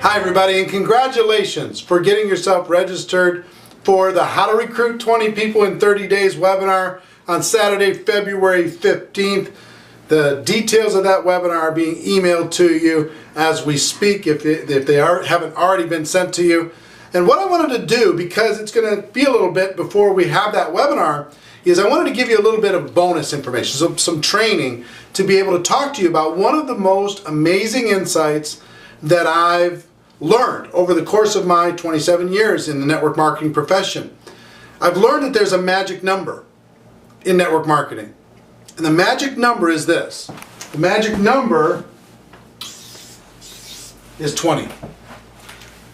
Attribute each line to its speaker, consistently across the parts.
Speaker 1: Hi everybody, and congratulations for getting yourself registered for the How to Recruit 20 People in 30 Days webinar on Saturday, February 15th. The details of that webinar are being emailed to you as we speak if they haven't already been sent to you. And what I wanted to do, because it's going to be a little bit before we have that webinar, is I wanted to give you a little bit of bonus information, some training to be able to talk to you about one of the most amazing insights that I've learned over the course of my 27 years in the network marketing profession. I've learned that there's a magic number in network marketing. And the magic number is this. The magic number is 20.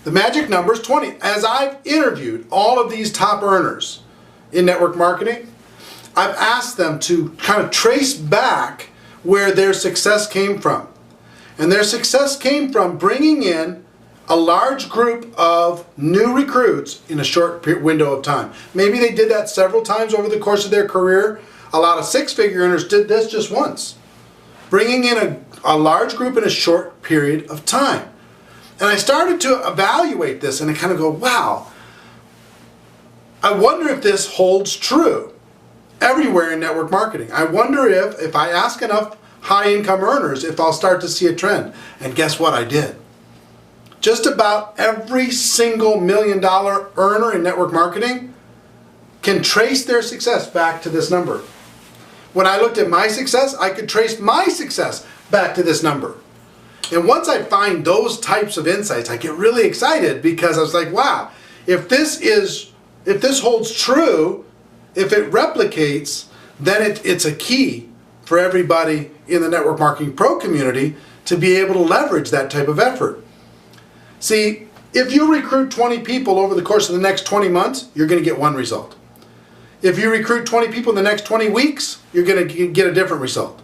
Speaker 1: The magic number is 20. As I've interviewed all of these top earners in network marketing, I've asked them to kind of trace back where their success came from. And their success came from bringing in a large group of new recruits in a short window of time. Maybe they did that several times over the course of their career. A lot of six-figure earners did this just once. Bringing in a large group in a short period of time. And I started to evaluate this and I kind of go, wow, I wonder if this holds true everywhere in network marketing. I wonder if I ask enough high-income earners, if I'll start to see a trend. And guess what? I did. Just about every single $1 million earner in network marketing can trace their success back to this number. When I looked at my success, I could trace my success back to this number. And once I find those types of insights, I get really excited because I was like, wow, if this holds true, if it replicates, then it's a key for everybody in the Network Marketing Pro community to be able to leverage that type of effort. See, if you recruit 20 people over the course of the next 20 months, you're going to get one result. If you recruit 20 people in the next 20 weeks, you're going to get a different result.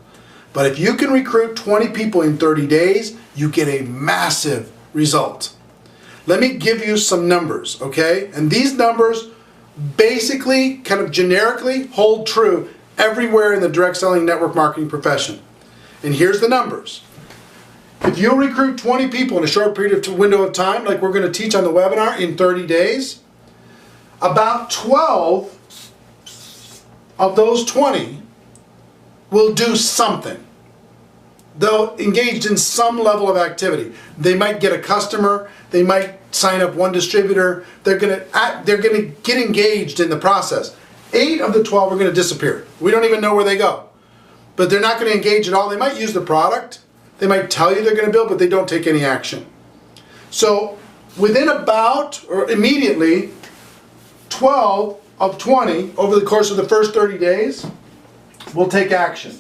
Speaker 1: But if you can recruit 20 people in 30 days, you get a massive result. Let me give you some numbers, okay? And these numbers basically, kind of generically, hold true everywhere in the direct selling network marketing profession. And here's the numbers. If you recruit 20 people in a short period of window of time, like we're going to teach on the webinar in 30 days, about 12 of those 20 will do something. They'll engage in some level of activity. They might get a customer, they might sign up one distributor, they're going to get engaged in the process. 8 of the 12 are going to disappear. We don't even know where they go. But they're not going to engage at all. They might use the product. They might tell you they're going to build, but they don't take any action. So within about, or immediately, 12 of 20 over the course of the first 30 days will take action.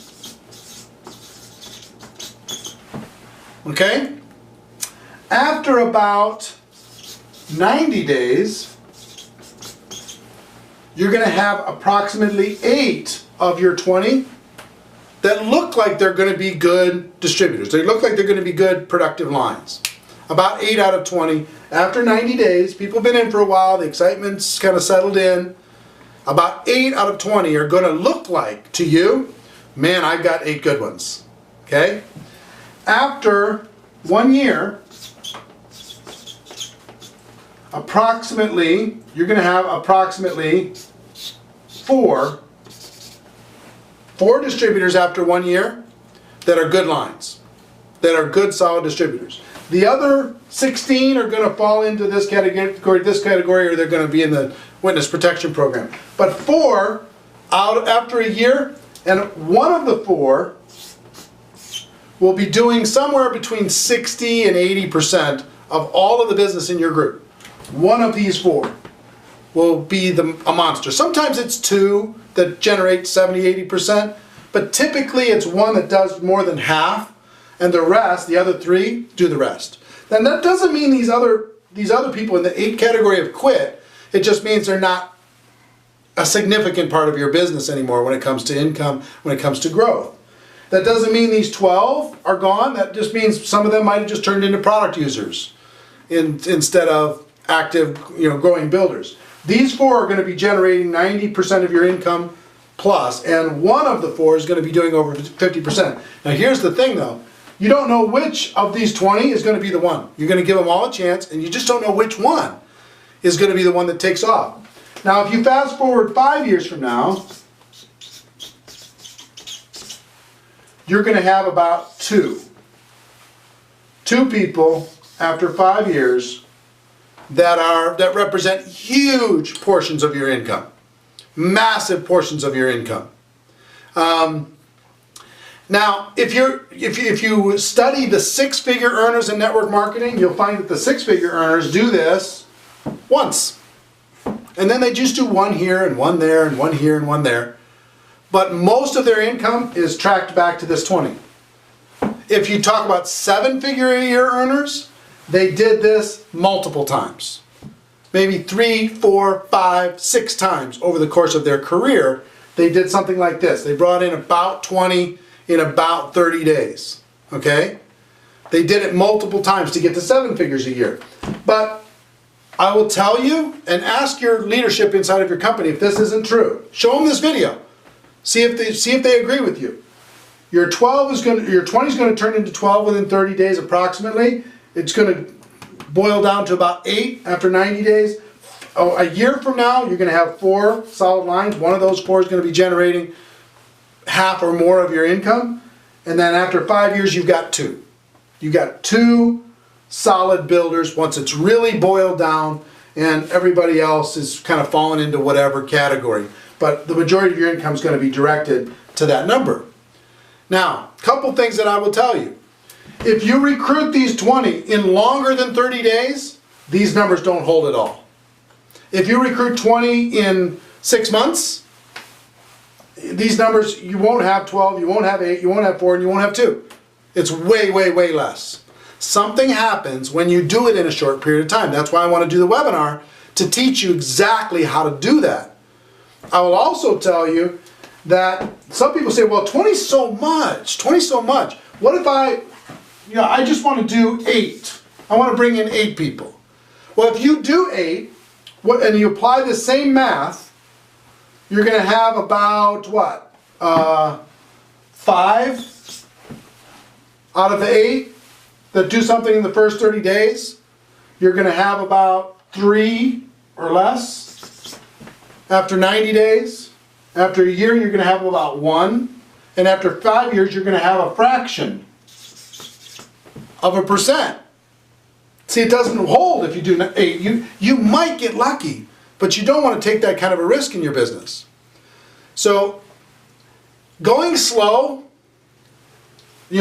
Speaker 1: Okay? After about 90 days, you're going to have approximately 8 of your 20 that look like they're going to be good distributors. They look like they're going to be good productive lines. About 8 out of 20. After 90 days, people have been in for a while, the excitement's kind of settled in. About 8 out of 20 are going to look like to you, man, I've got 8 good ones. Okay? After 1 year, approximately, you're going to have approximately 4 distributors after 1 year that are good lines, that are good solid distributors. The other 16 are going to fall into this category, or they're going to be in the witness protection program. But 4 out after a year, and one of the 4 will be doing somewhere between 60 and 80% of all of the business in your group. One of these 4 will be a monster. Sometimes it's 2 that generate 70-80%, but typically it's 1 that does more than half, and the rest, the other 3, do the rest. Then that doesn't mean these other people in the 8 category have quit. It just means they're not a significant part of your business anymore when it comes to income, when it comes to growth. That doesn't mean these 12 are gone. That just means some of them might have just turned into product users instead of active, growing builders. These 4 are going to be generating 90% of your income plus, and one of the 4 is going to be doing over 50%. Now here's the thing though, You don't know which of these 20 is going to be the one. You're going to give them all a chance, and you just don't know which one is going to be the one that takes off. Now, if you fast forward 5 years from now, you're going to have about two people after 5 years that represent huge portions of your income, massive portions of your income. Now, if you study the six-figure earners in network marketing, you'll find that the six-figure earners do this once. And then they just do one here and one there and one here and one there. But most of their income is tracked back to this 20. If you talk about seven-figure a year earners, they did this multiple times. Maybe 3, 4, 5, 6 times over the course of their career, they did something like this. They brought in about 20 in about 30 days. Okay? They did it multiple times to get to 7 figures a year. But I will tell you, and ask your leadership inside of your company if this isn't true. Show them this video. See if they agree with you. Your 20 is going to turn into 12 within 30 days approximately. It's going to boil down to about 8 after 90 days. Oh, a year from now, you're going to have 4 solid lines. One of those 4 is going to be generating half or more of your income. And then after 5 years, you've got 2. You've got 2 solid builders once it's really boiled down and everybody else is kind of falling into whatever category. But the majority of your income is going to be directed to that number. Now, a couple things that I will tell you. If you recruit these 20 in longer than 30 days, these numbers don't hold at all. If you recruit 20 in 6 months, these numbers, you won't have 12, you won't have 8, you won't have 4, and you won't have 2. It's way, way, way less. Something happens when you do it in a short period of time. That's why I want to do the webinar, to teach you exactly how to do that. I will also tell you that some people say, well, 20 is so much, 20 is so much. What if I just want to do 8. I want to bring in 8 people. Well, if you do 8, and you apply the same math, you're going to have about, what, 5 out of the 8 that do something in the first 30 days. You're going to have about 3 or less after 90 days. After a year, you're going to have about 1. And after 5 years, you're going to have a fraction of a percent. See, it doesn't hold if you do 8. You might get lucky, but you don't want to take that kind of a risk in your business. So, going slow,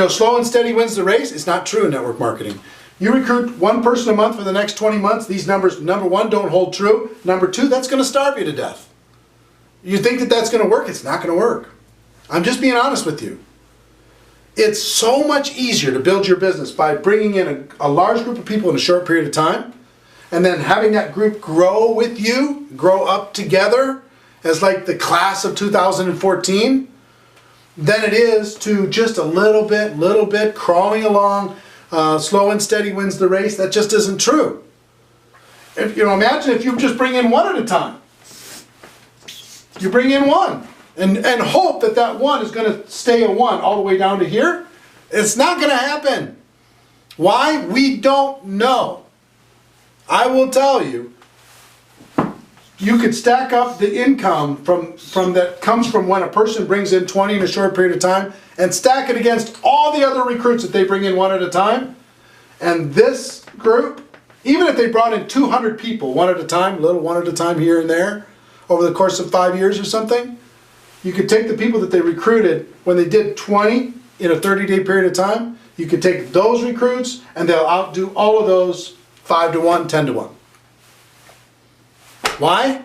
Speaker 1: slow and steady wins the race. It's not true in network marketing. You recruit 1 person a month for the next 20 months, these numbers, number 1, don't hold true. Number 2, that's going to starve you to death. You think that that's going to work? It's not going to work. I'm just being honest with you. It's so much easier to build your business by bringing in a large group of people in a short period of time, and then having that group grow with you, grow up together as like the class of 2014, than it is to just a little bit crawling along. Slow and steady wins the race. That just isn't true. Imagine if you just bring in 1 at a time. You bring in 1 and hope that that 1 is going to stay a 1 all the way down to here. It's not going to happen. Why? We don't know. I will tell you, you could stack up the income from that comes from when a person brings in 20 in a short period of time and stack it against all the other recruits that they bring in 1 at a time. And this group, even if they brought in 200 people 1 at a time, little 1 at a time here and there, over the course of 5 years or something, you could take the people that they recruited when they did 20 in a 30-day period of time, you could take those recruits and they'll outdo all of those 5 to 1, 10 to 1. Why?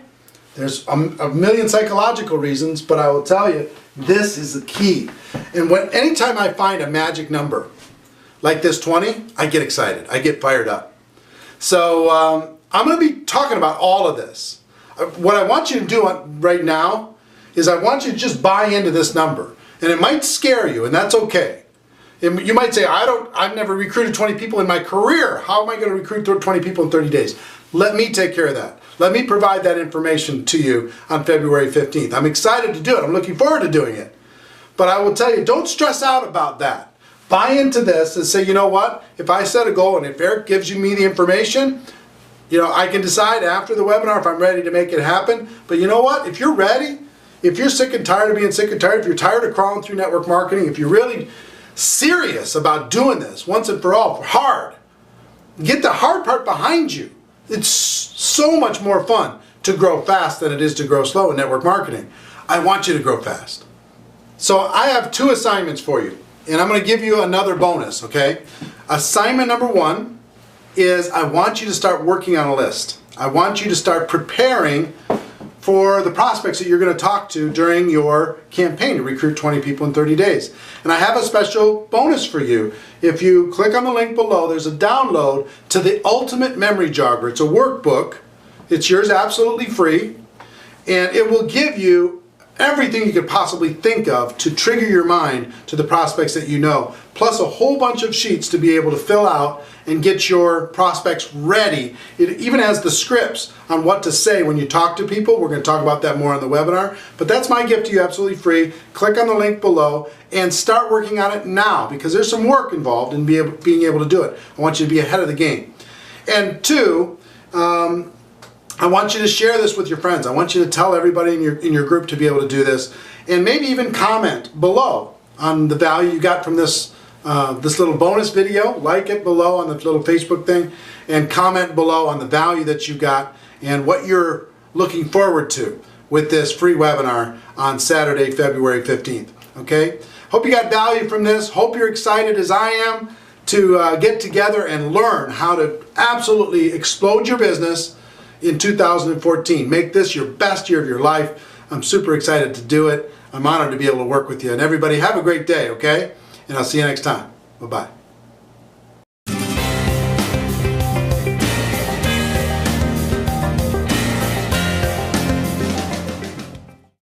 Speaker 1: There's a million psychological reasons, but I will tell you, this is the key. And anytime I find a magic number like this 20, I get excited. I get fired up. So I'm going to be talking about all of this. What I want you to do right now is I want you to just buy into this number. And it might scare you, and that's okay. And you might say, I've never recruited 20 people in my career. How am I going to recruit 20 people in 30 days? Let me take care of that. Let me provide that information to you on February 15th. I'm excited to do it. I'm looking forward to doing it. But I will tell you, don't stress out about that. buy into this and say, you know what, if I set a goal and if Eric gives me the information, you know, I can decide after the webinar if I'm ready to make it happen. But you know what, if you're ready, if you're sick and tired of being sick and tired, if you're tired of crawling through network marketing, if you're really serious about doing this once and for all, hard, get the hard part behind you. It's so much more fun to grow fast than it is to grow slow in network marketing. I want you to grow fast. So I have 2 assignments for you, and I'm going to give you another bonus, okay? Assignment number 1 is I want you to start working on a list. I want you to start preparing for the prospects that you're going to talk to during your campaign to recruit 20 people in 30 days. And I have a special bonus for you. If you click on the link below, there's a download to the Ultimate Memory Jogger. It's a workbook. It's yours absolutely free, and it will give you everything you could possibly think of to trigger your mind to the prospects that you know, plus a whole bunch of sheets to be able to fill out and get your prospects ready. It even has the scripts on what to say when you talk to people. We're going to talk about that more on the webinar, but that's my gift to you absolutely free. Click on the link below and start working on it now, because there's some work involved in being able to do it. I want you to be ahead of the game. And 2, I want you to share this with your friends. I want you to tell everybody in your group to be able to do this, and maybe even comment below on the value you got from this this little bonus video. Like it below on the little Facebook thing, and comment below on the value that you got and what you're looking forward to with this free webinar on Saturday, February 15th. Okay? Hope you got value from this. Hope you're excited as I am to get together and learn how to absolutely explode your business in 2014. Make this your best year of your life. I'm super excited to do it. I'm honored to be able to work with you. And everybody have a great day, okay? And I'll see you next time. Bye-bye.